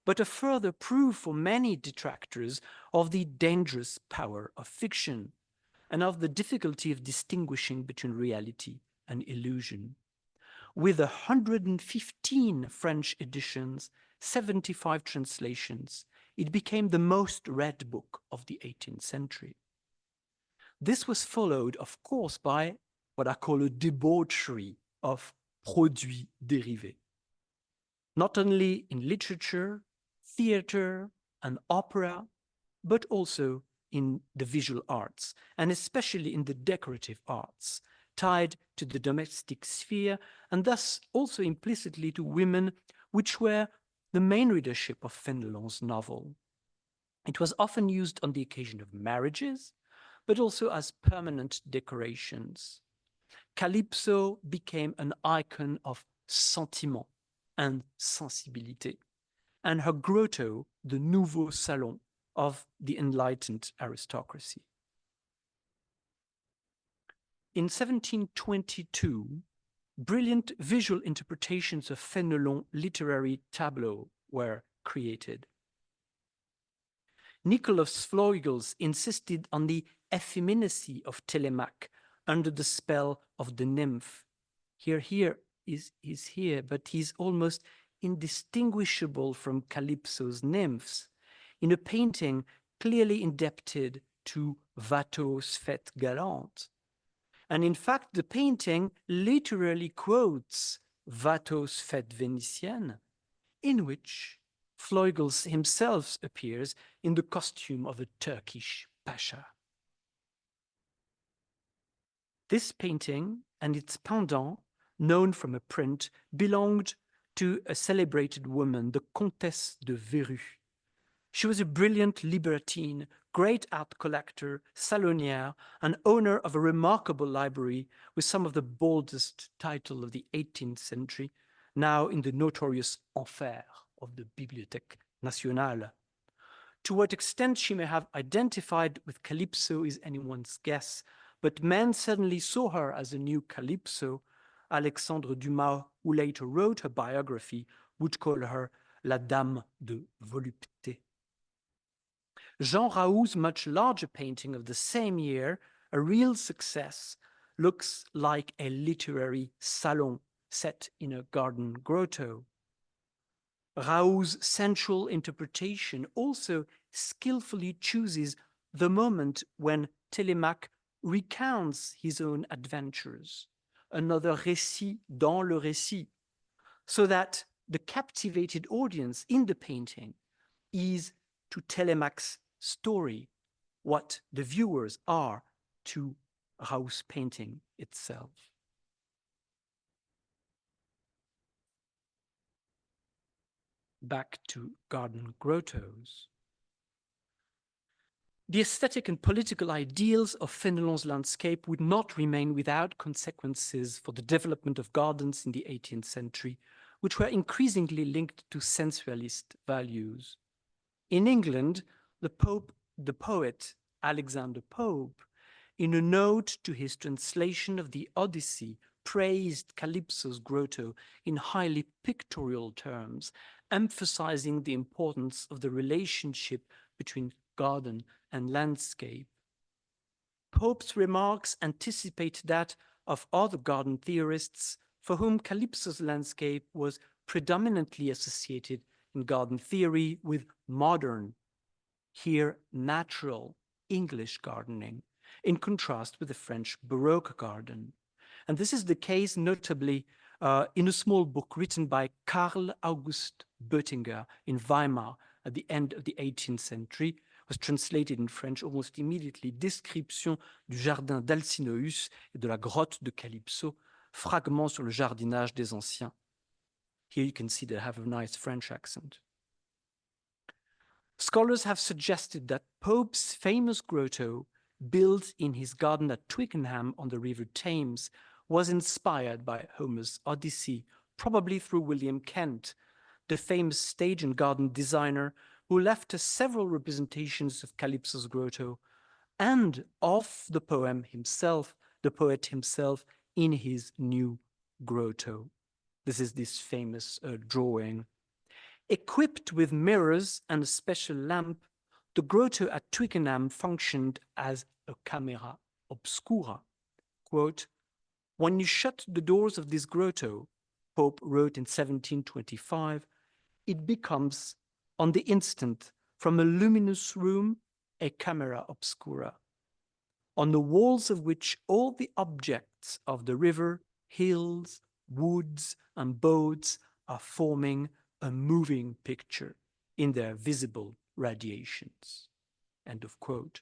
but a further proof for many detractors of the dangerous power of fiction and of the difficulty of distinguishing between reality and illusion. With 115 French editions, 75 translations, it became the most read book of the 18th century. This was followed, of course, by what I call a debauchery of produits dérivés. Not only in literature, theater, and opera, but also in the visual arts, and especially in the decorative arts, tied to the domestic sphere, and thus also implicitly to women, which were the main readership of Fénelon's novel. It was often used on the occasion of marriages, but also as permanent decorations. Calypso became an icon of sentiment and sensibilité, and her grotto the nouveau salon of the enlightened aristocracy. In 1722, brilliant visual interpretations of Fénelon's literary tableaux were created. Nicholas Vleugels insisted on the effeminacy of Télémaque under the spell of the nymph. Here is here, but he's almost indistinguishable from Calypso's nymphs in a painting clearly indebted to Watteau's Fête Galante. And in fact, the painting literally quotes Watteau's Fête Vénitienne, in which Vleugels himself appears in the costume of a Turkish pasha. This painting and its pendant, known from a print, belonged to a celebrated woman, the Comtesse de Verrue. She was a brilliant libertine, great art collector, salonière, and owner of a remarkable library with some of the boldest titles of the 18th century, now in the notorious Enfer of the Bibliothèque Nationale. To what extent she may have identified with Calypso is anyone's guess, but men suddenly saw her as a new Calypso. Alexandre Dumas, who later wrote her biography, would call her la dame de volupté. Jean Raoul's much larger painting of the same year, a real success, looks like a literary salon set in a garden grotto. Raoul's sensual interpretation also skillfully chooses the moment when Télémaque recounts his own adventures, another récit dans le récit, so that the captivated audience in the painting is to Télémaque's story what the viewers are to Raoul's painting itself. Back to garden grottos. The aesthetic and political ideals of Fénelon's landscape would not remain without consequences for the development of gardens in the 18th century, which were increasingly linked to sensualist values. In England, the poet Alexander Pope, in a note to his translation of the Odyssey, praised Calypso's grotto in highly pictorial terms, emphasizing the importance of the relationship between garden and landscape. Pope's remarks anticipate that of other garden theorists for whom Calypso's landscape was predominantly associated in garden theory with modern, here natural, English gardening, in contrast with the French Baroque garden. And this is the case notably in a small book written by Karl August Boettinger in Weimar at the end of the 18th century, was translated in French almost immediately, Description du jardin d'Alcinoüs et de la grotte de Calypso, fragments sur le jardinage des anciens. Here you can see that I have a nice French accent. Scholars have suggested that Pope's famous grotto, built in his garden at Twickenham on the River Thames, was inspired by Homer's Odyssey, probably through William Kent, the famous stage and garden designer who left us several representations of Calypso's grotto and of the poet himself in his new grotto. This is this famous drawing. Equipped with mirrors and a special lamp, the grotto at Twickenham functioned as a camera obscura. Quote, "When you shut the doors of this grotto," Pope wrote in 1725, "it becomes, on the instant, from a luminous room, a camera obscura, on the walls of which all the objects of the river, hills, woods, and boats are forming a moving picture in their visible radiations." End of quote.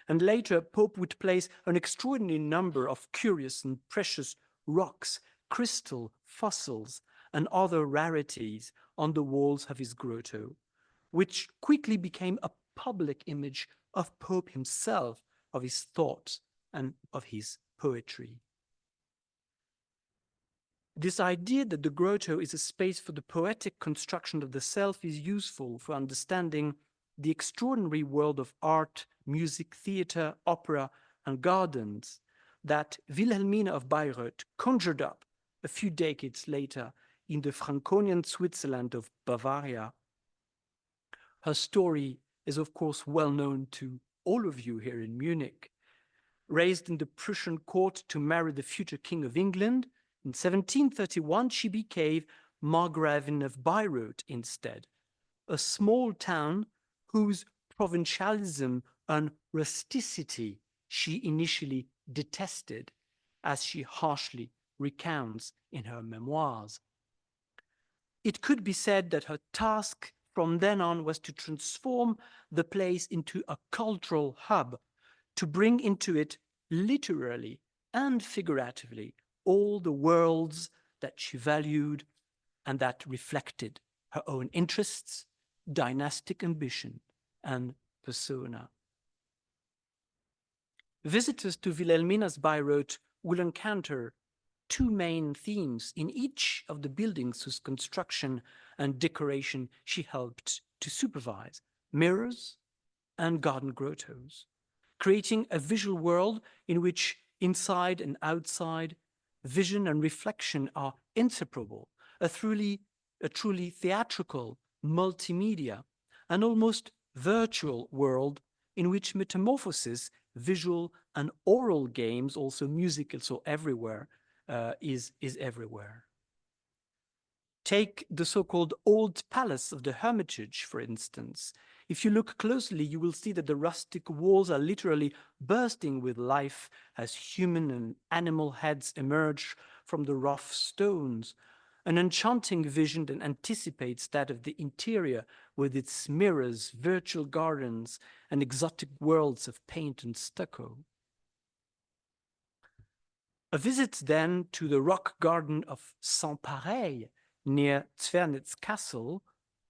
And later, Pope would place an extraordinary number of curious and precious rocks, crystal, fossils, and other rarities on the walls of his grotto, which quickly became a public image of Pope himself, of his thoughts, and of his poetry. This idea that the grotto is a space for the poetic construction of the self is useful for understanding the extraordinary world of art, music, theater, opera, and gardens that Wilhelmina of Bayreuth conjured up a few decades later in the Franconian Switzerland of Bavaria. Her story is, of course, well known to all of you here in Munich. Raised in the Prussian court to marry the future King of England, in 1731 she became Margravine of Bayreuth instead, a small town whose provincialism and rusticity she initially detested, as she harshly recounts in her memoirs. It could be said that her task from then on was to transform the place into a cultural hub, to bring into it literally and figuratively all the worlds that she valued and that reflected her own interests, dynastic ambition, and persona. Visitors to Wilhelmina's Bayreuth will encounter two main themes in each of the buildings whose construction and decoration she helped to supervise: mirrors and garden grottos. creating a visual world in which inside and outside, vision and reflection are inseparable, a truly theatrical, multimedia, and almost virtual world in which metamorphosis, visual and oral games, also musical, so everywhere, is everywhere. Take the so-called Old Palace of the Hermitage, for instance. If you look closely, you will see that the rustic walls are literally bursting with life as human and animal heads emerge from the rough stones. An enchanting vision that anticipates that of the interior with its mirrors, virtual gardens, and exotic worlds of paint and stucco. A visit then to the rock garden of Saint-Pareil near Zwernitz Castle,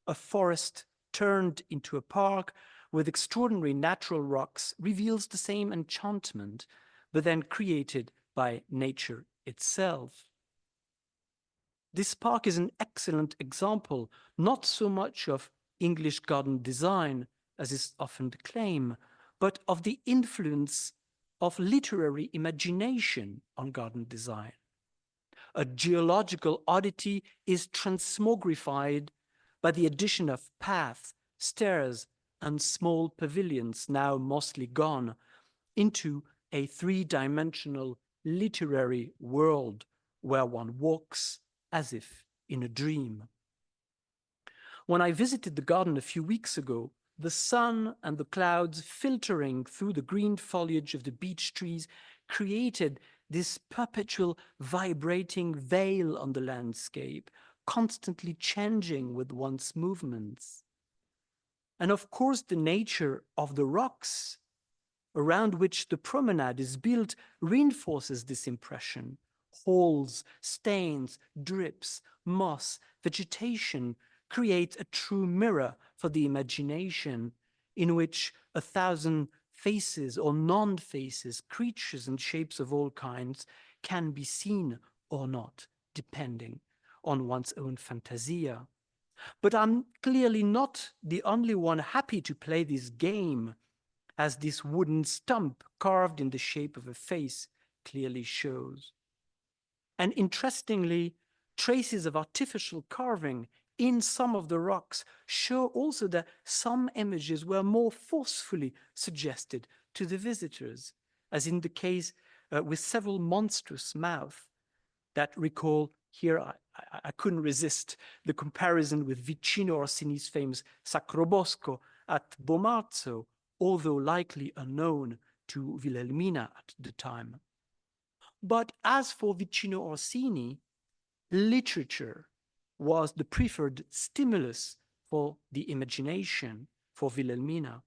a forest turned into a park with extraordinary natural rocks, reveals the same enchantment, but then created by nature itself. This park is an excellent example, not so much of English garden design, as is often the claim, but of the influence of literary imagination on garden design. A geological oddity is transmogrified by the addition of paths, stairs, and small pavilions, now mostly gone, into a three-dimensional literary world where one walks as if in a dream. When I visited the garden a few weeks ago, the sun and the clouds filtering through the green foliage of the beech trees created this perpetual vibrating veil on the landscape, constantly changing with one's movements. And of course, the nature of the rocks around which the promenade is built reinforces this impression. Holes, stains, drips, moss, vegetation create a true mirror for the imagination in which 1,000 faces or non-faces, creatures and shapes of all kinds can be seen or not, depending on one's own fantasia. But I'm clearly not the only one happy to play this game, as this wooden stump carved in the shape of a face clearly shows. And interestingly, traces of artificial carving in some of the rocks show also that some images were more forcefully suggested to the visitors, as in the case with several monstrous mouths that recall, here I couldn't resist the comparison with Vicino Orsini's famous Sacrobosco at Bomarzo, although likely unknown to Wilhelmina at the time. But as for Vicino Orsini, literature was the preferred stimulus for the imagination for Wilhelmina.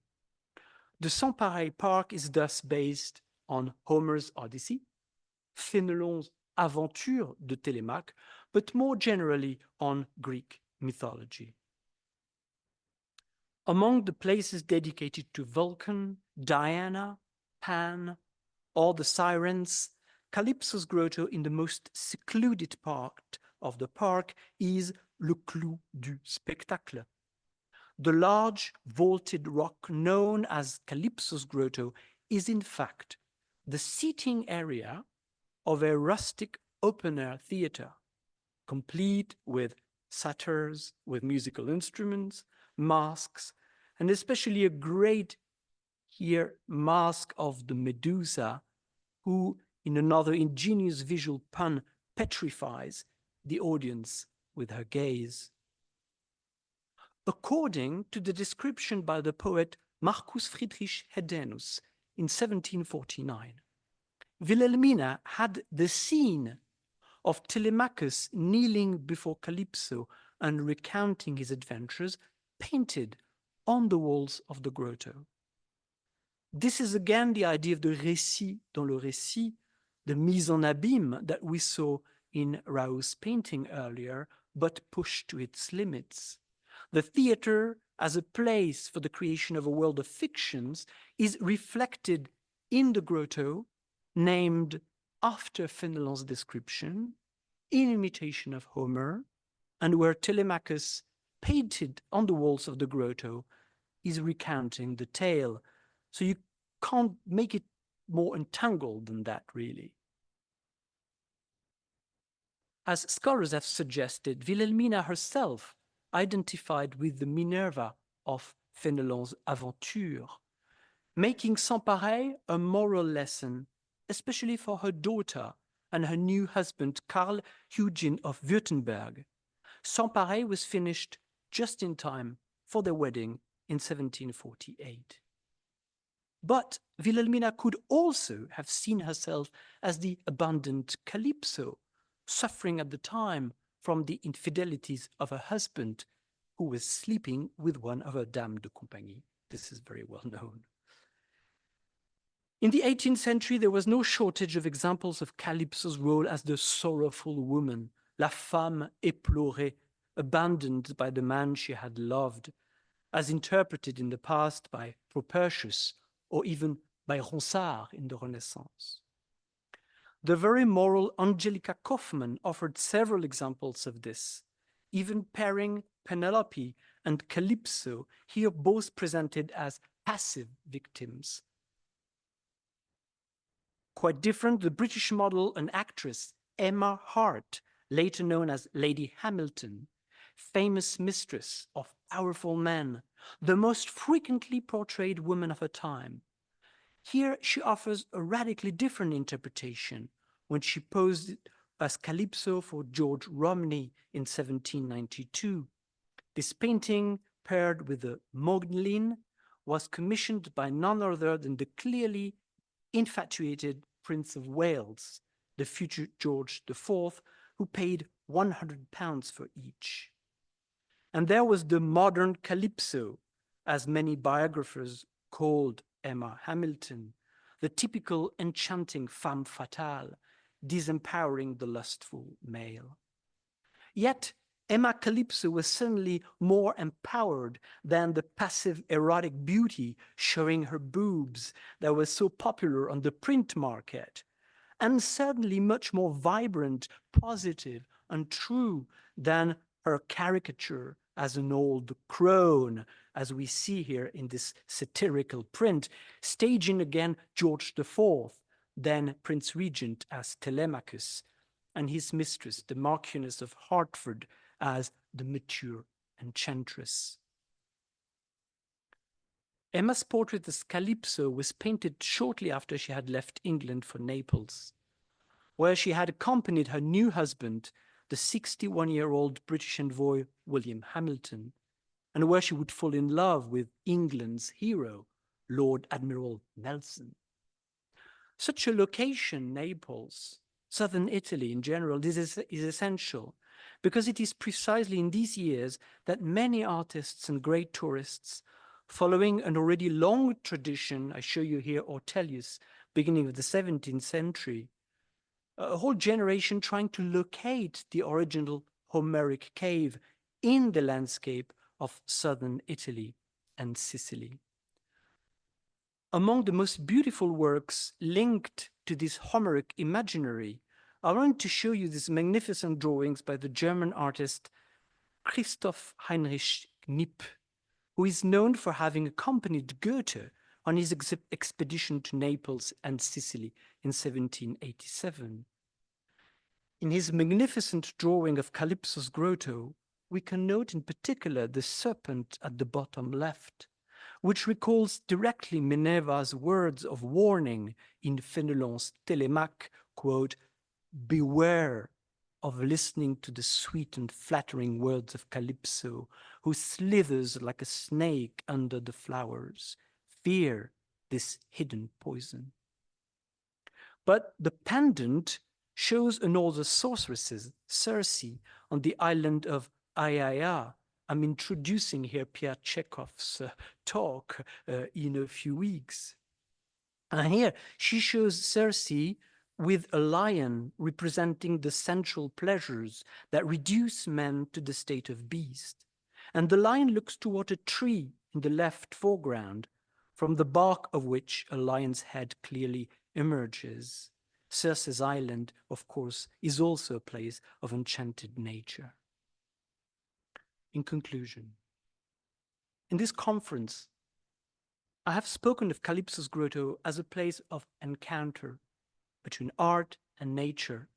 The Saint-Pareil Park is thus based on Homer's Odyssey, Fénelon's Aventure de Télémaque, but more generally on Greek mythology. Among the places dedicated to Vulcan, Diana, Pan, or the Sirens, Calypso's grotto in the most secluded part of the park is le clou du spectacle. The large vaulted rock known as Calypso's grotto is in fact the seating area of a rustic open-air theater, complete with satyrs, with musical instruments, masks, and especially a great here mask of the Medusa, who, in another ingenious visual pun, petrifies the audience with her gaze. According to the description by the poet Marcus Friedrich Hedenius in 1749, Wilhelmina had the scene of Telemachus kneeling before Calypso and recounting his adventures painted on the walls of the grotto. This is again the idea of the récit dans le récit, the mise en abîme that we saw in Raoult's painting earlier, but pushed to its limits. The theater, as a place for the creation of a world of fictions, is reflected in the grotto, named after Fénelon's description, in imitation of Homer, and where Telemachus, painted on the walls of the grotto, is recounting the tale. So you can't make it more entangled than that, really. As scholars have suggested, Wilhelmina herself identified with the Minerva of Fénelon's Aventure, making Sans Pareil a moral lesson, especially for her daughter and her new husband, Karl Eugen of Württemberg. Sans Pareil was finished just in time for their wedding in 1748. But Wilhelmina could also have seen herself as the abandoned Calypso, suffering at the time from the infidelities of her husband, who was sleeping with one of her dames de compagnie. This is very well known. In the 18th century, there was no shortage of examples of Calypso's role as the sorrowful woman, la femme éplorée, abandoned by the man she had loved, as interpreted in the past by Propertius or even by Ronsard in the Renaissance. The very moral Angelica Kauffmann offered several examples of this, even pairing Penelope and Calypso, here both presented as passive victims. Quite different, the British model and actress Emma Hart, later known as Lady Hamilton, famous mistress of powerful men, the most frequently portrayed woman of her time. Here she offers a radically different interpretation when she posed as Calypso for George Romney in 1792. This painting, paired with the Mogdalene, was commissioned by none other than the clearly infatuated Prince of Wales, the future George IV, who paid £100 for each. And there was the modern Calypso, as many biographers called Emma Hamilton, the typical enchanting femme fatale, disempowering the lustful male. Yet Emma Calypso was certainly more empowered than the passive erotic beauty showing her boobs that was so popular on the print market, and certainly much more vibrant, positive, and true than her caricature as an old crone, as we see here in this satirical print, staging again George IV, then Prince Regent, as Telemachus, and his mistress, the Marchioness of Hertford, as the mature enchantress. Emma's portrait as Calypso was painted shortly after she had left England for Naples, where she had accompanied her new husband, the 61-year-old British envoy William Hamilton, and where she would fall in love with England's hero, Lord Admiral Nelson. Such a location, Naples, southern Italy in general, is essential, because it is precisely in these years that many artists and great tourists, following an already long tradition, I show you here Ortelius, beginning of the 17th century, a whole generation trying to locate the original Homeric cave in the landscape of southern Italy and Sicily. Among the most beautiful works linked to this Homeric imaginary, I want to show you these magnificent drawings by the German artist Christoph Heinrich Knipp, who is known for having accompanied Goethe on his expedition to Naples and Sicily in 1787. In his magnificent drawing of Calypso's Grotto, we can note in particular the serpent at the bottom left, which recalls directly Minerva's words of warning in Fénelon's Télémaque, quote, "Beware of listening to the sweet and flattering words of Calypso, who slithers like a snake under the flowers. Fear this hidden poison." But the pendant shows another sorceress, Circe, on the island of Aiaia. I'm introducing here Pierre Chekhov's talk in a few weeks. And here she shows Circe with a lion representing the sensual pleasures that reduce men to the state of beast. And the lion looks toward a tree in the left foreground, from the bark of which a lion's head clearly emerges. Circe's island, of course, is also a place of enchanted nature. In conclusion, in this conference, I have spoken of Calypso's Grotto as a place of encounter between art and nature,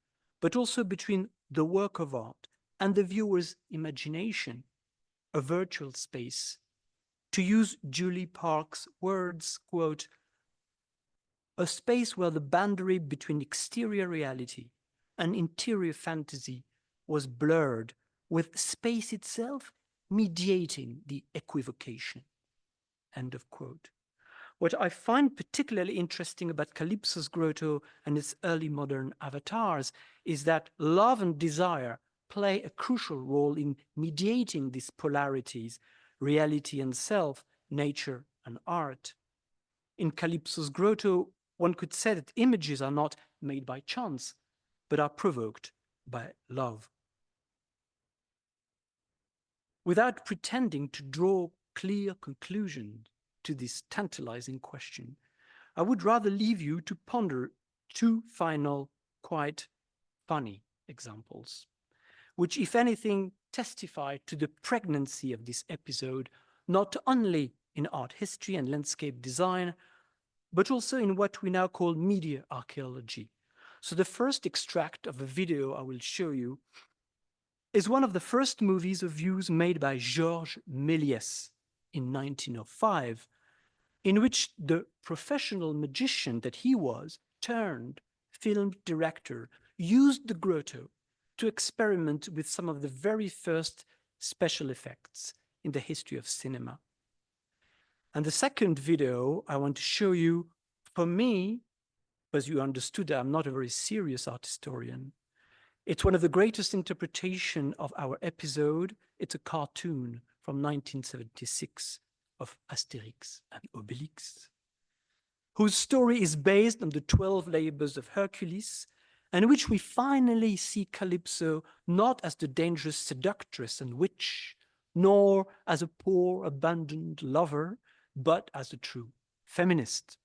but also between the work of art and the viewer's imagination, a virtual space. To use Julie Park's words, quote, a space where the boundary between exterior reality and interior fantasy was blurred, with space itself mediating the equivocation, end of quote. What I find particularly interesting about Calypso's Grotto and its early modern avatars is that love and desire play a crucial role in mediating these polarities, reality and self, nature and art. In Calypso's Grotto, one could say that images are not made by chance, but are provoked by love. Without pretending to draw clear conclusions to this tantalizing question, I would rather leave you to ponder two final, quite funny examples, which, if anything, testify to the pregnancy of this episode, not only in art history and landscape design, but also in what we now call media archaeology. So the first extract of a video I will show you is one of the first movies of views made by Georges Méliès in 1905, in which the professional magician that he was, turned film director, used the grotto to experiment with some of the very first special effects in the history of cinema. And the second video I want to show you, for me, as you understood, I'm not a very serious art historian. It's one of the greatest interpretations of our episode. It's a cartoon from 1976 of Asterix and Obelix, whose story is based on the 12 labors of Hercules, and in which we finally see Calypso not as the dangerous seductress and witch, nor as a poor abandoned lover, but as a true feminist.